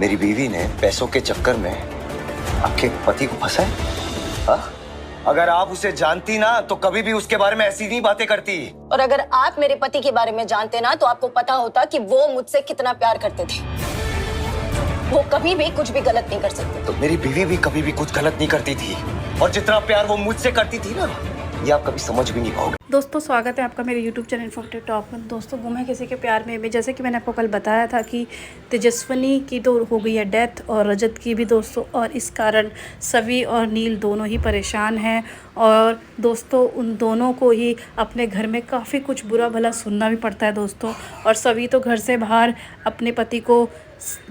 मेरी बीवी ने पैसों के चक्कर में आपके पति को फंसा है? हाँ? अगर आप उसे जानती ना तो कभी भी उसके बारे में ऐसी नहीं बातें करती। और अगर आप मेरे पति के बारे में जानते ना तो आपको पता होता कि वो मुझसे कितना प्यार करते थे। वो कभी भी कुछ भी गलत नहीं कर सकते। तो मेरी बीवी भी कभी भी कुछ गलत नहीं करती थी, और जितना प्यार वो मुझसे करती थी ना, ये आप कभी समझ भी नहीं पाओगे। दोस्तों स्वागत है आपका मेरे YouTube चैनल इन्फॉर्मेटिव टॉप में। दोस्तों गुम है किसी के प्यार में जैसे कि मैंने आपको कल बताया था कि तेजस्विनी की तो हो गई है डेथ और रजत की भी दोस्तों, और इस कारण सवी और नील दोनों ही परेशान हैं। और दोस्तों उन दोनों को ही अपने घर में काफ़ी कुछ बुरा भला सुनना भी पड़ता है दोस्तों। और सवी तो घर से बाहर अपने पति को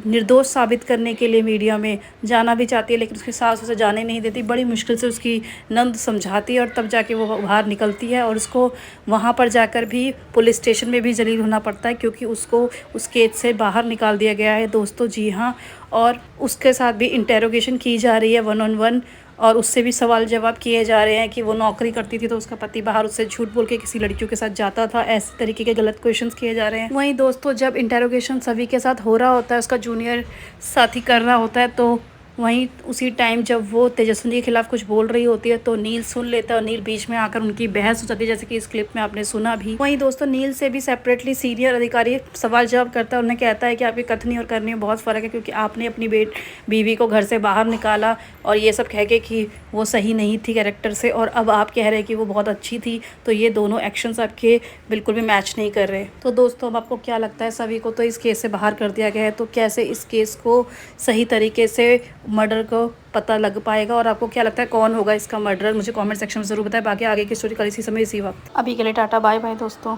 निर्दोष साबित करने के लिए मीडिया में जाना भी चाहती है, लेकिन उसकी सास उसे जाने नहीं देती। बड़ी मुश्किल से उसकी नंद समझाती है और तब जाके वो बाहर निकलती है। और उसको वहाँ पर जाकर भी पुलिस स्टेशन में भी जलील होना पड़ता है, क्योंकि उसको उस केस से बाहर निकाल दिया गया है दोस्तों। जी हाँ, और उसके साथ भी इंटेरोगेशन की जा रही है 1-on-1, और उससे भी सवाल जवाब किए जा रहे हैं कि वो नौकरी करती थी तो उसका पति बाहर उससे झूठ बोल के किसी लड़कियों के साथ जाता था। ऐसे तरीके के गलत क्वेश्चंस किए जा रहे हैं। वहीं दोस्तों जब इंटेरोगेशन सभी के साथ हो रहा होता है, उसका जूनियर साथी कर रहा होता है, तो वहीं उसी टाइम जब वो तेजस्विनी के खिलाफ कुछ बोल रही होती है तो नील सुन लेता है, और नील बीच में आकर उनकी बहस हो जाती है, जैसे कि इस क्लिप में आपने सुना भी। वहीं दोस्तों नील से भी सेपरेटली सीनियर अधिकारी सवाल जवाब करता है। उन्हें कहता है कि आपकी कथनी और करनी में बहुत फ़र्क है, क्योंकि आपने अपनी बीवी को घर से बाहर निकाला और ये सब कह के कि वो सही नहीं थी कैरेक्टर से, और अब आप कह रहे हैं कि वो बहुत अच्छी थी। तो ये दोनों एक्शंस आपके बिल्कुल भी मैच नहीं कर रहे। तो दोस्तों अब आपको क्या लगता है, सभी को तो इस केस से बाहर कर दिया गया है, तो कैसे इस केस को सही तरीके से मर्डर को पता लग पाएगा, और आपको क्या लगता है कौन होगा इसका मर्डर? मुझे कमेंट सेक्शन में ज़रूर बताएं। बाकी आगे की स्टोरी कल इसी समय इसी वक्त। अभी के लिए टाटा बाय बाय दोस्तों।